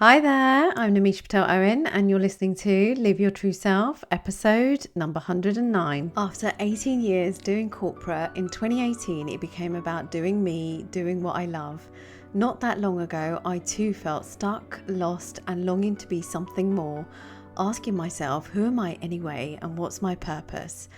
Hi there, I'm Namisha Patel Owen, and you're listening to Live Your True Self, episode number 109. After 18 years doing corporate, in 2018 it became about doing me, doing what I love. Not that long ago, I too felt stuck, lost, and longing to be something more, asking myself, who am I anyway, and what's my purpose?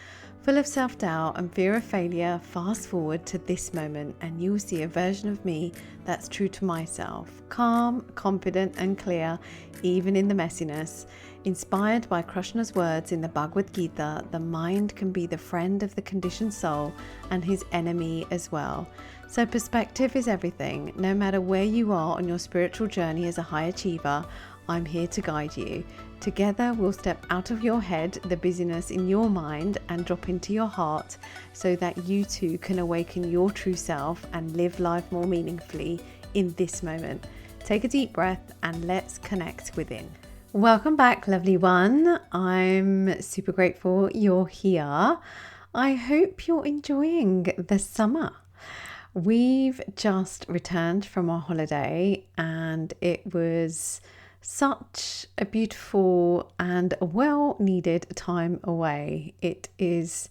Full of self-doubt and fear of failure, fast forward to this moment and you'll see a version of me that's true to myself, calm, confident and clear, even in the messiness. Inspired by Krishna's words in the Bhagavad Gita, the mind can be the friend of the conditioned soul and his enemy as well. So perspective is everything. No matter where you are on your spiritual journey as a high achiever, I'm here to guide you. Together we'll step out of your head, the busyness in your mind, and drop into your heart so that you too can awaken your true self and live life more meaningfully in this moment. Take a deep breath and let's connect within. Welcome back, lovely one. I'm super grateful you're here. I hope you're enjoying the summer. We've just returned from our holiday and it was such a beautiful and well needed time away. It's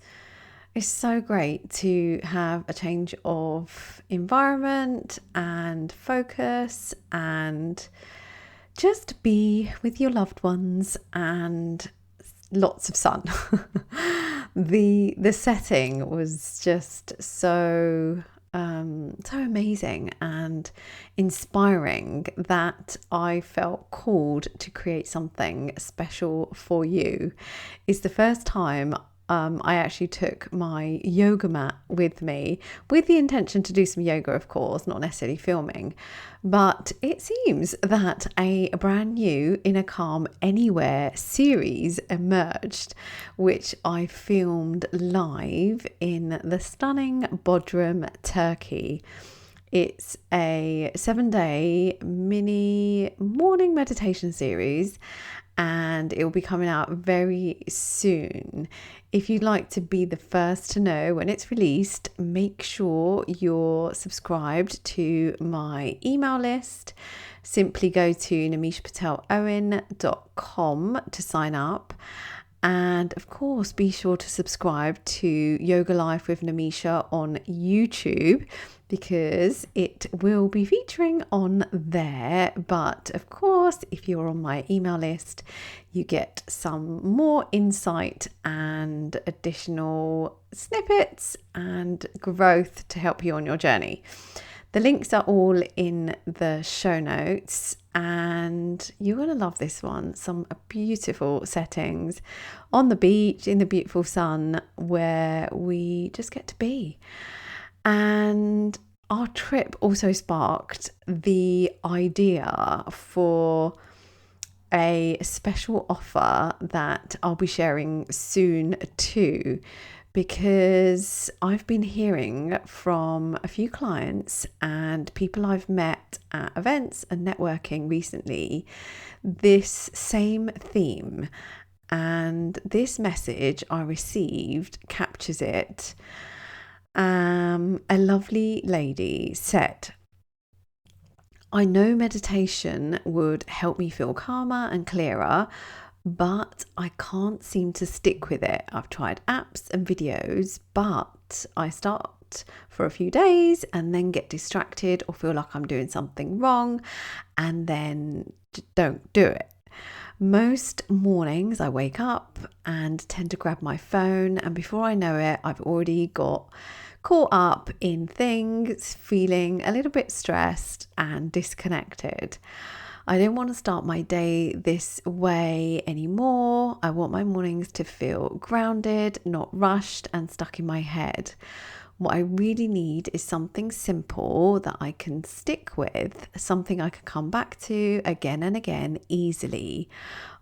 so great to have a change of environment and focus and just be with your loved ones and lots of sun. The setting was just so amazing and inspiring that I felt called to create something special for you. It's the first time I actually took my yoga mat with me with the intention to do some yoga, of course, not necessarily filming. But it seems that a brand new Inner Calm Anywhere series emerged, which I filmed live in the stunning Bodrum, Turkey. It's a 7-day mini morning meditation series and it will be coming out very soon. If you'd like to be the first to know when it's released, make sure you're subscribed to my email list. Simply go to namishapatelowen.com to sign up. And of course, be sure to subscribe to Yoga Life with Namisha on YouTube because it will be featuring on there. But of course, if you're on my email list, you get some more insight and additional snippets and growth to help you on your journey. The links are all in the show notes and you're going to love this one. Some beautiful settings on the beach in the beautiful sun where we just get to be. And our trip also sparked the idea for a special offer that I'll be sharing soon too, because I've been hearing from a few clients and people I've met at events and networking recently this same theme, and this message I received captures it. A lovely lady said, I know meditation would help me feel calmer and clearer, but I can't seem to stick with it. I've tried apps and videos, but I start for a few days and then get distracted or feel like I'm doing something wrong and then don't do it. Most mornings I wake up and tend to grab my phone, and before I know it, I've already got caught up in things, feeling a little bit stressed and disconnected. I don't want to start my day this way anymore. I want my mornings to feel grounded, not rushed and stuck in my head. What I really need is something simple that I can stick with, something I can come back to again and again easily.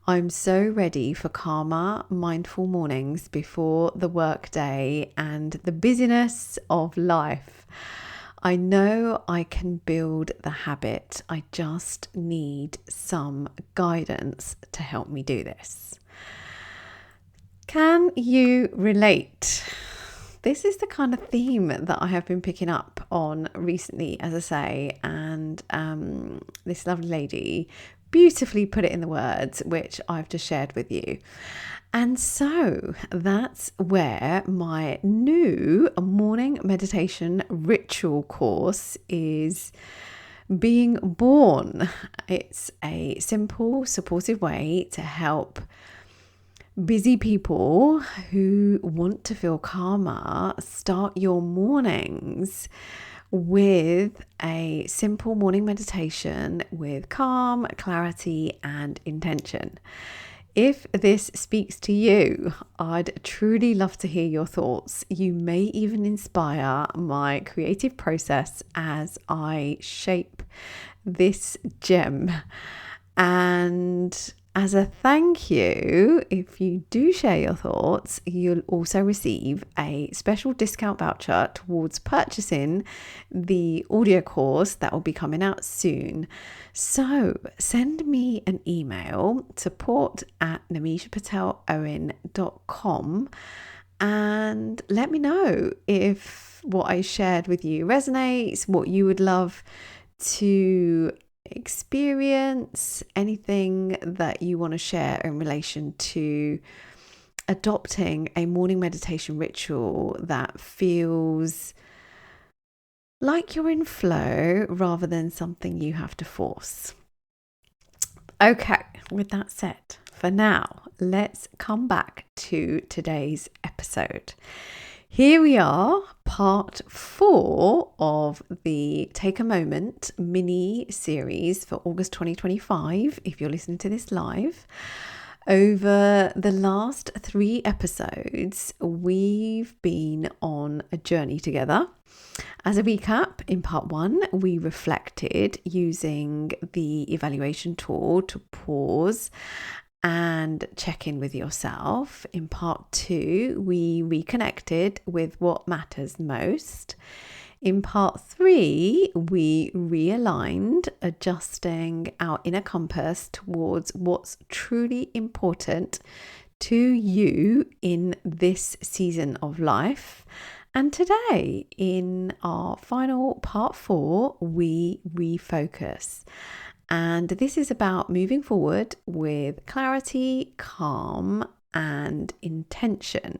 I'm so ready for calmer, mindful mornings before the work day and the busyness of life. I know I can build the habit. I just need some guidance to help me do this. Can you relate? This is the kind of theme that I have been picking up on recently, as I say, and this lovely lady beautifully put it in the words which I've just shared with you. And so that's where my new morning meditation ritual course is being born. It's a simple, supportive way to help busy people who want to feel calmer start your mornings with a simple morning meditation with calm, clarity, and intention. If this speaks to you, I'd truly love to hear your thoughts. You may even inspire my creative process as I shape this gem. And as a thank you, if you do share your thoughts, you'll also receive a special discount voucher towards purchasing the audio course that will be coming out soon. So send me an email, support@namishapatelowen.com, and let me know if what I shared with you resonates, what you would love to experience, anything that you want to share in relation to adopting a morning meditation ritual that feels like you're in flow rather than something you have to force. Okay, with that said, for now, let's come back to today's episode. Here we are, part 4 of the Take a Moment mini series for August 2025, if you're listening to this live. Over the last 3 episodes, we've been on a journey together. As a recap, in part 1, we reflected using the evaluation tool to pause and check in with yourself. In part 2, we reconnected with what matters most. In part 3, we realigned, adjusting our inner compass towards what's truly important to you in this season of life. And today, in our final part 4, we refocus. And this is about moving forward with clarity, calm, and intention.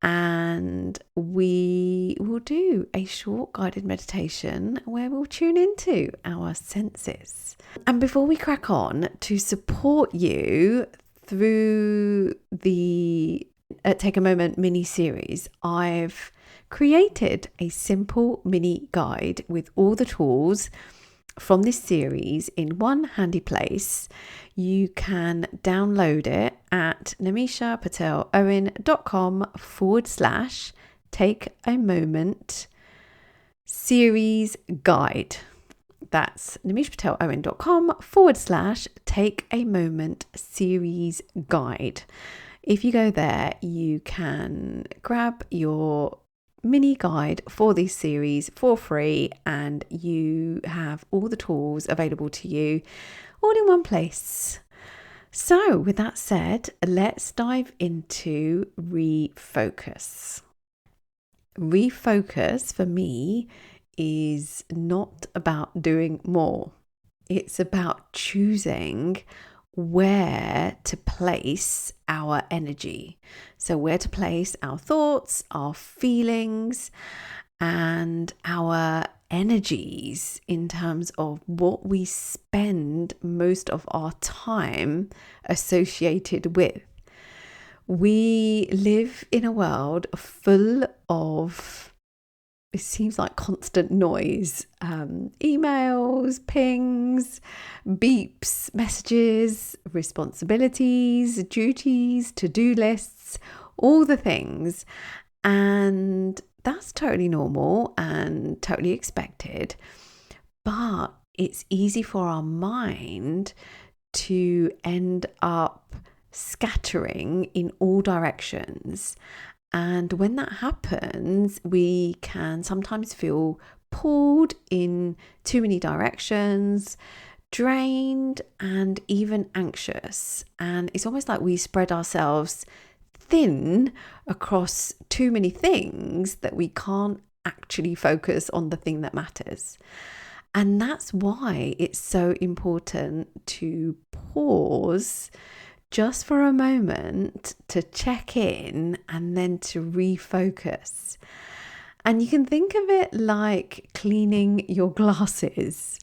And we will do a short guided meditation where we'll tune into our senses. And before we crack on, to support you through the Take a Moment mini series, I've created a simple mini guide with all the tools from this series in one handy place. You can download it at namishapatelowen.com/take a moment series guide. That's namishapatelowen.com/take a moment series guide. If you go there, you can grab your mini guide for this series for free, and you have all the tools available to you all in one place. So with that said, let's dive into refocus. Refocus for me is not about doing more. It's about choosing where to place our energy. So where to place our thoughts, our feelings, and our energies in terms of what we spend most of our time associated with. We live in a world full of, it seems like, constant noise, emails, pings, beeps, messages, responsibilities, duties, to-do lists, all the things. And that's totally normal and totally expected. But it's easy for our mind to end up scattering in all directions. And when that happens, we can sometimes feel pulled in too many directions, drained, and even anxious. And it's almost like we spread ourselves thin across too many things that we can't actually focus on the thing that matters. And that's why it's so important to pause just for a moment to check in and then to refocus. And you can think of it like cleaning your glasses.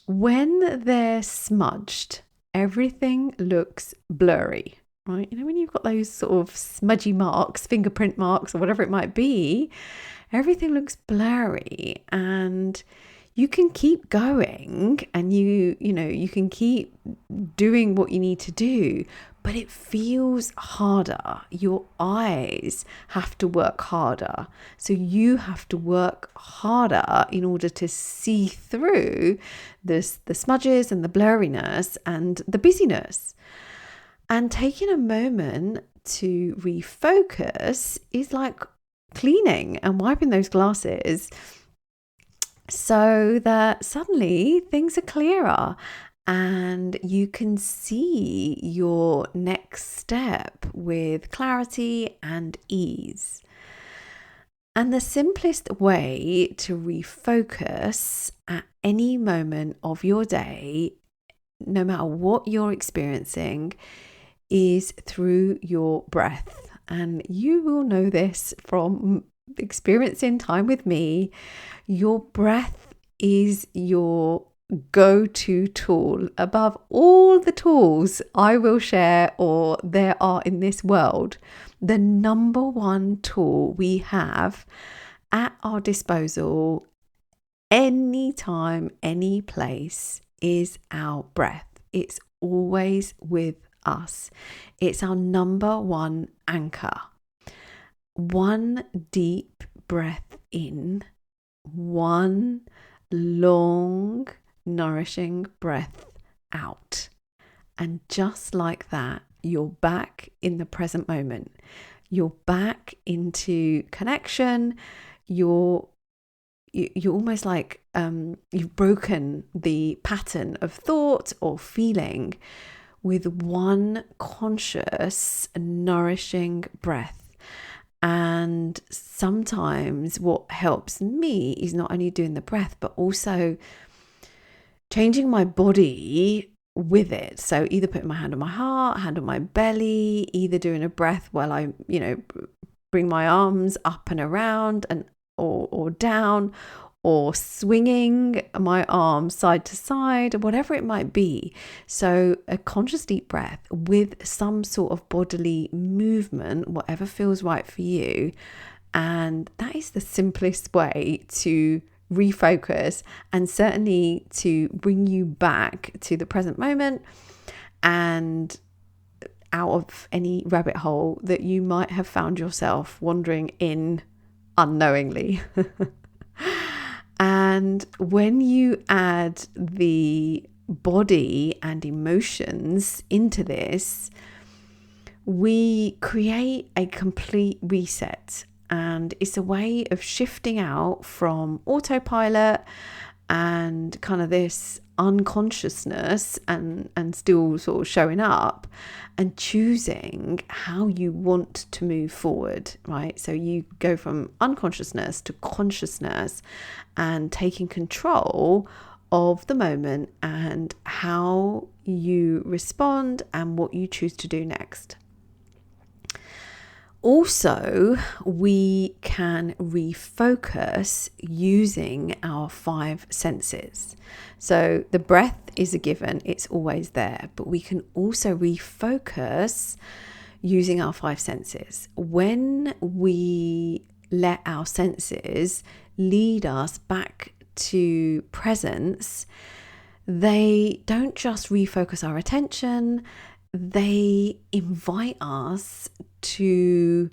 When they're smudged, everything looks blurry, right? You know, when you've got those sort of smudgy marks, fingerprint marks, or whatever it might be, everything looks blurry, and you can keep going and you can keep doing what you need to do, but it feels harder. Your eyes have to work harder. So you have to work harder in order to see through the smudges and the blurriness and the busyness. And taking a moment to refocus is like cleaning and wiping those glasses so that suddenly things are clearer and you can see your next step with clarity and ease. And the simplest way to refocus at any moment of your day, no matter what you're experiencing, is through your breath. And you will know this from experiencing time with me. Your breath is your go-to tool above all the tools I will share or there are in this world. The number one tool we have at our disposal anytime, any place is our breath. It's always with us. It's our number one anchor. One deep breath in, one long, nourishing breath out. And just like that, you're back in the present moment. You're back into connection. You're almost like you've broken the pattern of thought or feeling with one conscious, nourishing breath. And sometimes what helps me is not only doing the breath, but also changing my body with it. So either putting my hand on my heart, hand on my belly, either doing a breath while I, bring my arms up and around and or down, or swinging my arms side to side, whatever it might be. So a conscious deep breath with some sort of bodily movement, whatever feels right for you. And that is the simplest way to refocus and certainly to bring you back to the present moment and out of any rabbit hole that you might have found yourself wandering in unknowingly. And when you add the body and emotions into this, we create a complete reset. And it's a way of shifting out from autopilot and kind of this unconsciousness and still sort of showing up and choosing how you want to move forward, right? So you go from unconsciousness to consciousness and taking control of the moment and how you respond and what you choose to do next. Also, we can refocus using our 5 senses. So the breath is a given, it's always there, but we can also refocus using our 5 senses. When we let our senses lead us back to presence, they don't just refocus our attention, they invite us to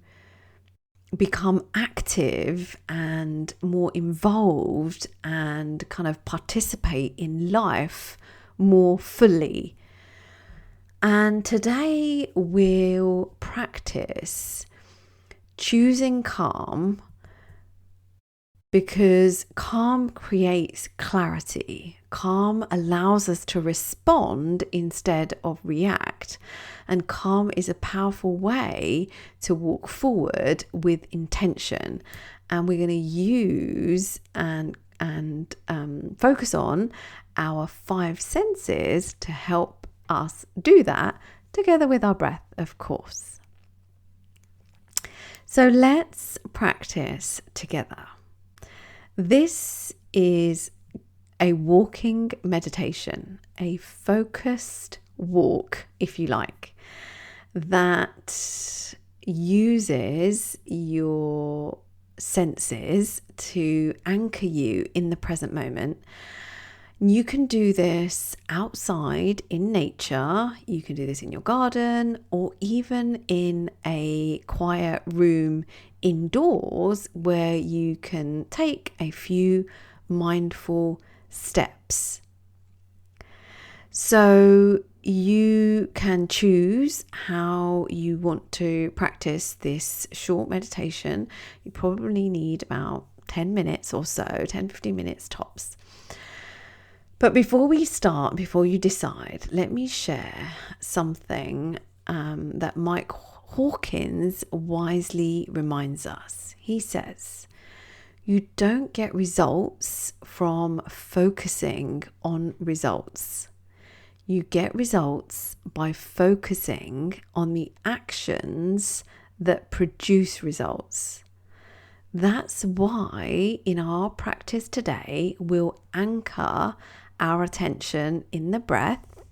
become active and more involved and kind of participate in life more fully. And today we'll practice choosing calm, because calm creates clarity. Calm allows us to respond instead of react. And calm is a powerful way to walk forward with intention. And we're going to use and and focus on our 5 senses to help us do that, together with our breath, of course. So let's practice together. This is a walking meditation, a focused walk, if you like, that uses your senses to anchor you in the present moment. You can do this outside in nature. You can do this in your garden, or even in a quiet room indoors where you can take a few mindful steps. So you can choose how you want to practice this short meditation. You probably need about 10 minutes or so, 10-15 minutes tops. But before we start, before you decide, let me share something that Mike Hawkins wisely reminds us. He says, you don't get results from focusing on results. You get results by focusing on the actions that produce results. That's why in our practice today, we'll anchor our attention in the breath,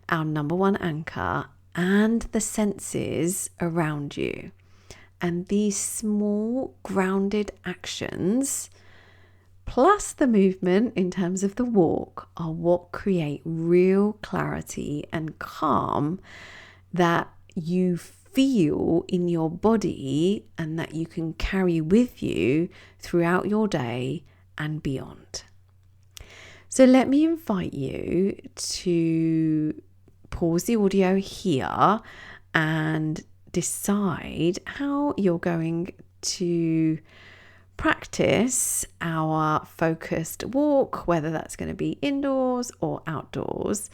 our number one anchor, and the senses around you. And these small grounded actions, plus the movement in terms of the walk, are what create real clarity and calm that you feel in your body and that you can carry with you throughout your day and beyond. So let me invite you to pause the audio here and decide how you're going to practice our focused walk, whether that's going to be indoors or outdoors.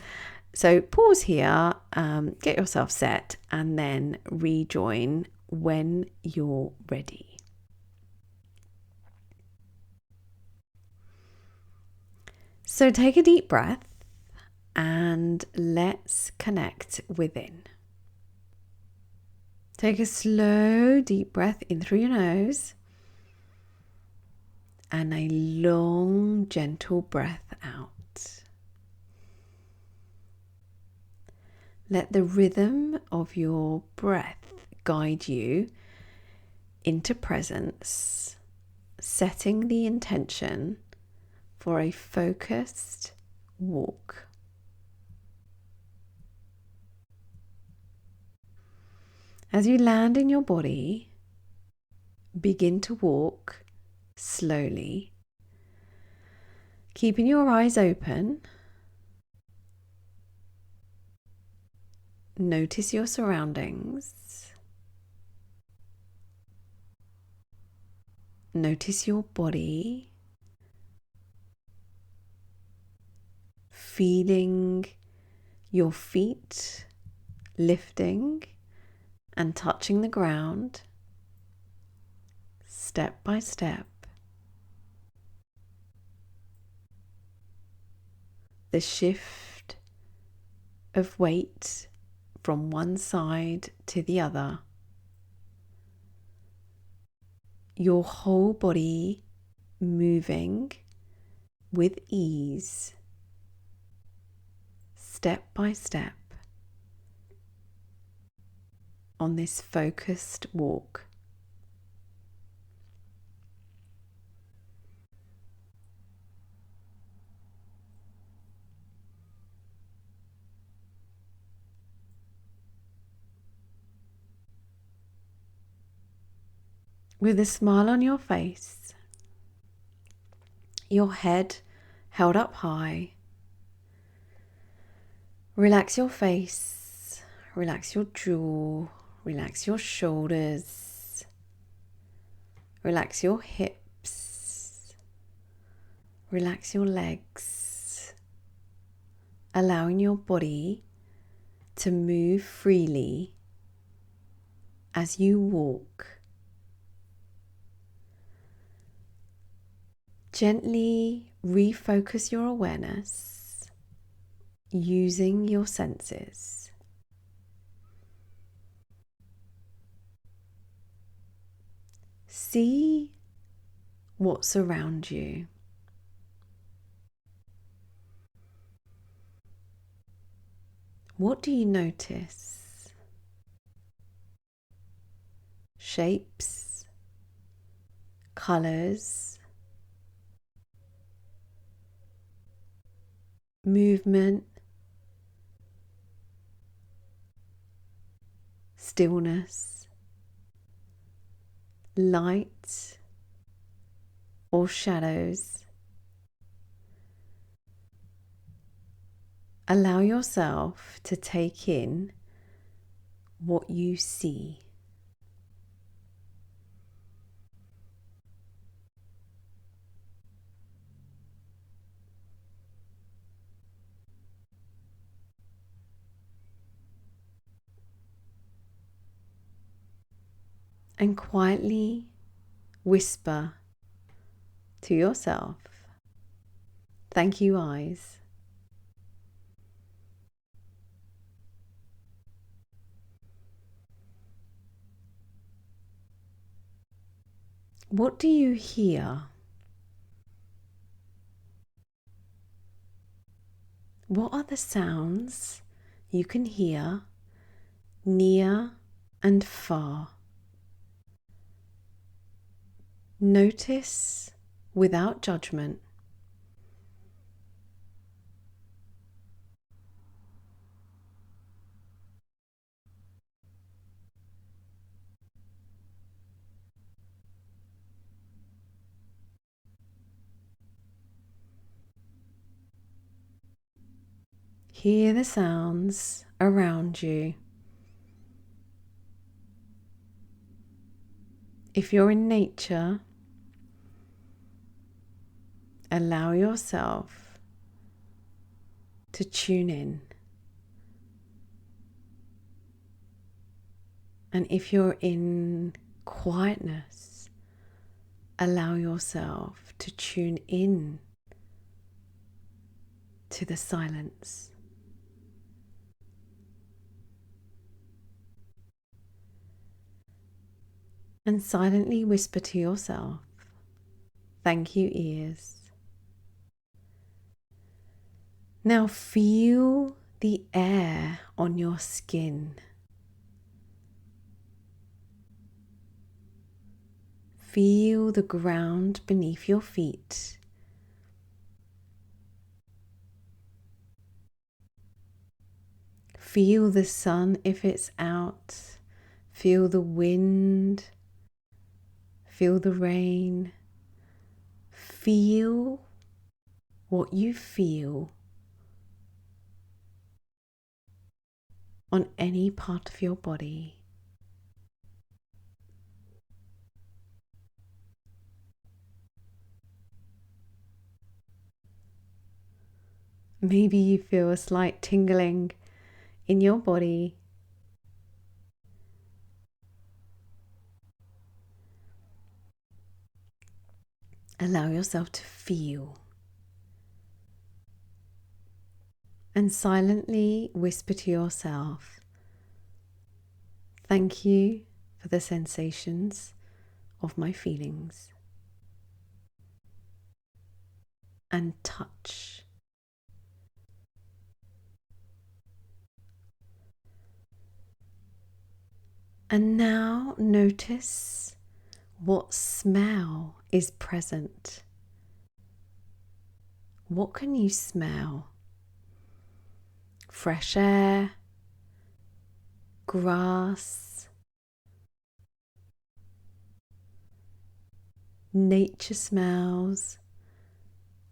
So pause here, get yourself set, and then rejoin when you're ready. So take a deep breath and let's connect within. Take a slow, deep breath in through your nose and a long, gentle breath out. Let the rhythm of your breath guide you into presence, setting the intention for a focused walk. As you land in your body, begin to walk slowly, keeping your eyes open. Notice your surroundings. Notice your body. Feeling your feet lifting and touching the ground, step by step. The shift of weight from one side to the other. Your whole body moving with ease, step by step, on this focused walk. With a smile on your face, your head held up high, relax your face, relax your jaw, relax your shoulders, relax your hips, relax your legs, allowing your body to move freely as you walk. Gently refocus your awareness using your senses. See what's around you. What do you notice? Shapes, colours, movement, stillness, light or shadows. Allow yourself to take in what you see. And quietly whisper to yourself, "Thank you, eyes." What do you hear? What are the sounds you can hear near and far? Notice without judgment. Hear the sounds around you. If you're in nature, allow yourself to tune in. And if you're in quietness, allow yourself to tune in to the silence. And silently whisper to yourself, "Thank you, ears." Now feel the air on your skin. Feel the ground beneath your feet. Feel the sun if it's out. Feel the wind. Feel the rain. Feel what you feel on any part of your body. Maybe you feel a slight tingling in your body. Allow yourself to feel. And silently whisper to yourself, "Thank you for the sensations of my feelings." And touch. And now notice what smell is present. What can you smell? Fresh air, grass, nature smells,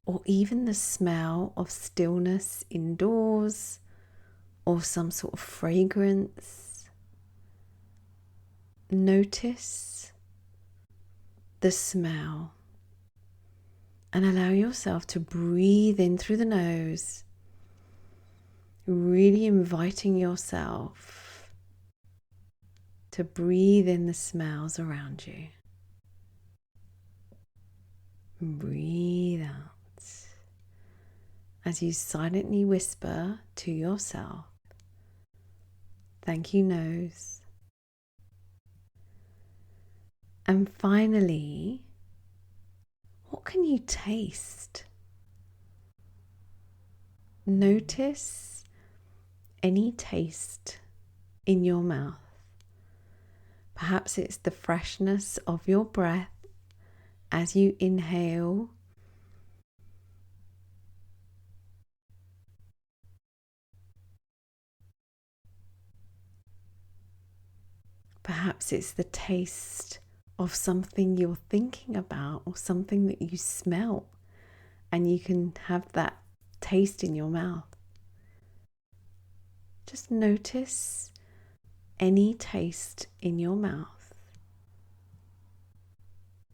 or even the smell of stillness indoors, or some sort of fragrance. Notice the smell and allow yourself to breathe in through the nose, really inviting yourself to breathe in the smells around you. And breathe out as you silently whisper to yourself, thank you, nose. And finally, what can you taste? Notice any taste in your mouth. Perhaps it's the freshness of your breath as you inhale. Perhaps it's the taste of something you're thinking about or something that you smell, and you can have that taste in your mouth. Just notice any taste in your mouth.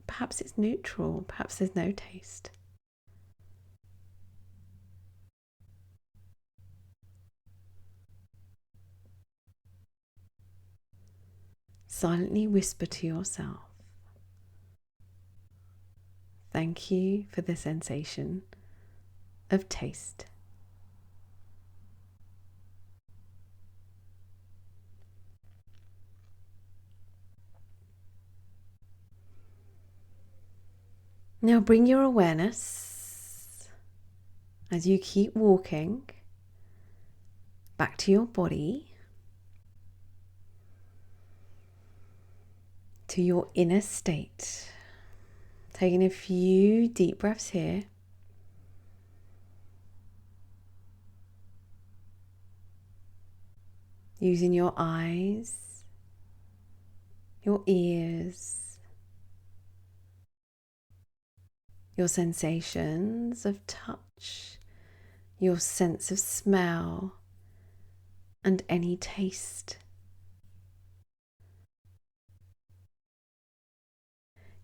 Perhaps it's neutral, perhaps there's no taste. Silently whisper to yourself, thank you for the sensation of taste. Now bring your awareness as you keep walking back to your body, to your inner state. Taking a few deep breaths here. Using your eyes, your ears, your sensations of touch, your sense of smell, and any taste.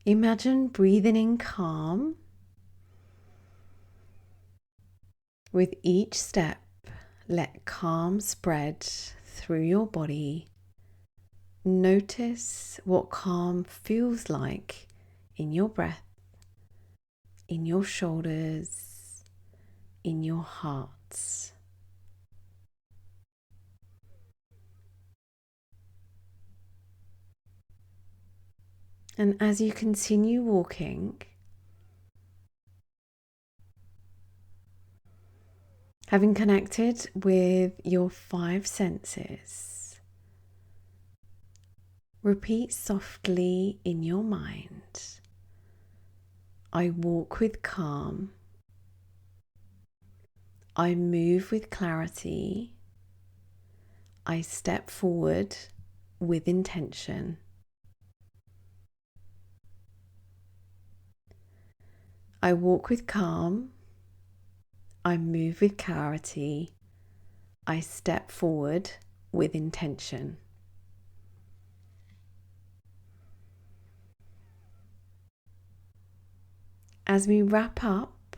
Imagine breathing in calm. With each step, let calm spread through your body. Notice what calm feels like in your breath, in your shoulders, in your heart. And as you continue walking, having connected with your 5 senses, repeat softly in your mind, I walk with calm, I move with clarity, I step forward with intention. I walk with calm, I move with clarity, I step forward with intention. As we wrap up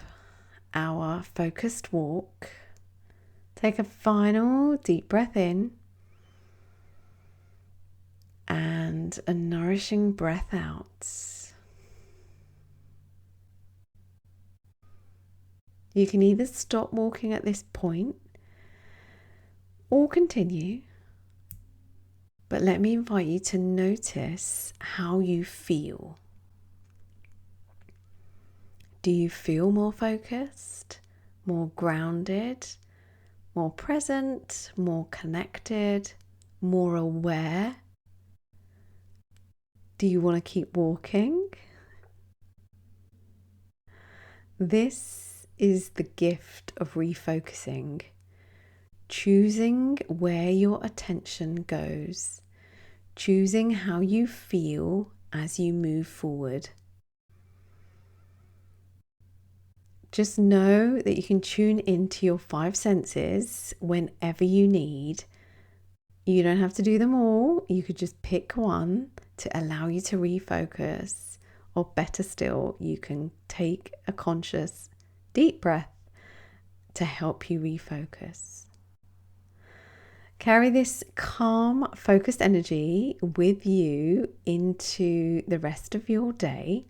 our focused walk, take a final deep breath in and a nourishing breath out. You can either stop walking at this point or continue, but let me invite you to notice how you feel. Do you feel more focused, more grounded, more present, more connected, more aware? Do you want to keep walking? This is the gift of refocusing. Choosing where your attention goes, choosing how you feel as you move forward. Just know that you can tune into your 5 senses whenever you need. You don't have to do them all. You could just pick one to allow you to refocus, or better still, you can take a conscious deep breath to help you refocus. Carry this calm, focused energy with you into the rest of your day.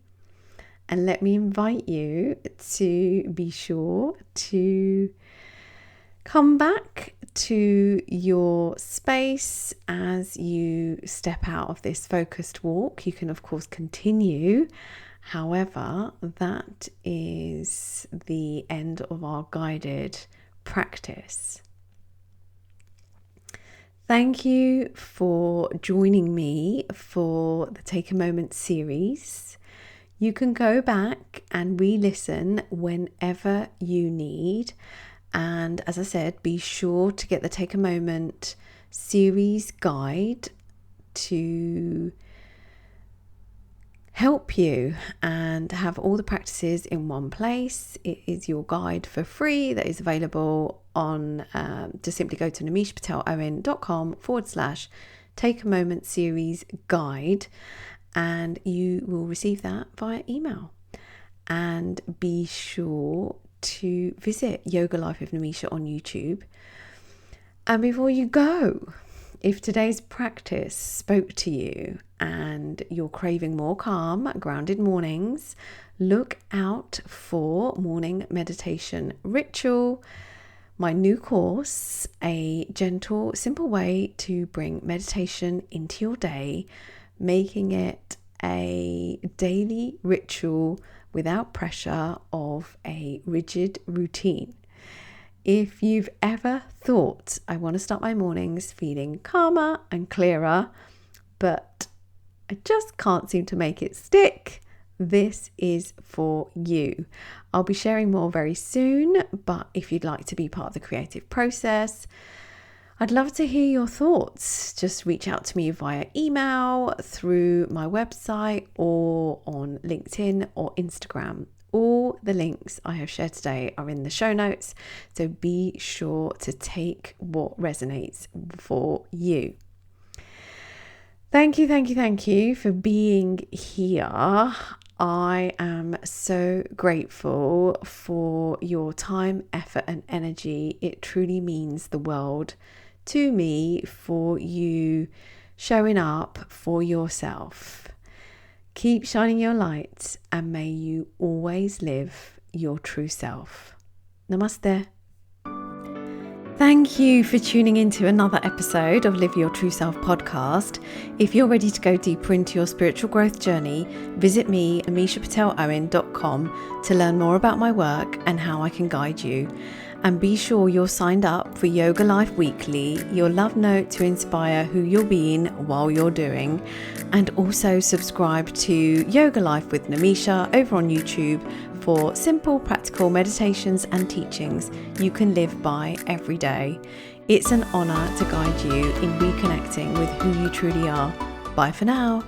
And let me invite you to be sure to come back to your space as you step out of this focused walk. You can, of course, continue. However, that is the end of our guided practice. Thank you for joining me for the Take a Moment series. You can go back and re-listen whenever you need. And as I said, be sure to get the Take a Moment series guide to help you and have all the practices in one place. It is your guide for free that is available on, just simply go to nimishpatelowen.com/take a moment series guide, and you will receive that via email. And be sure to visit Yoga Life with Nimisha on YouTube. And before you go, if today's practice spoke to you and you're craving more calm, grounded mornings, look out for Morning Meditation Ritual, my new course, a gentle, simple way to bring meditation into your day, making it a daily ritual without pressure of a rigid routine. If you've ever thought, I want to start my mornings feeling calmer and clearer, but I just can't seem to make it stick, this is for you. I'll be sharing more very soon, but if you'd like to be part of the creative process, I'd love to hear your thoughts. Just reach out to me via email, through my website, or on LinkedIn or Instagram. All the links I have shared today are in the show notes, so be sure to take what resonates for you. Thank you for being here. I am so grateful for your time, effort, and energy. It truly means the world to me for you showing up for yourself. Keep shining your light, and may you always live your true self. Namaste. Thank you for tuning into another episode of Live Your True Self podcast. If you're ready to go deeper into your spiritual growth journey, visit me, nimishpatelowen.com, to learn more about my work and how I can guide you. And be sure you're signed up for Yoga Life Weekly, your love note to inspire who you're being while you're doing. And also subscribe to Yoga Life with Nimisha over on YouTube for simple, practical meditations and teachings you can live by every day. It's an honor to guide you in reconnecting with who you truly are. Bye for now.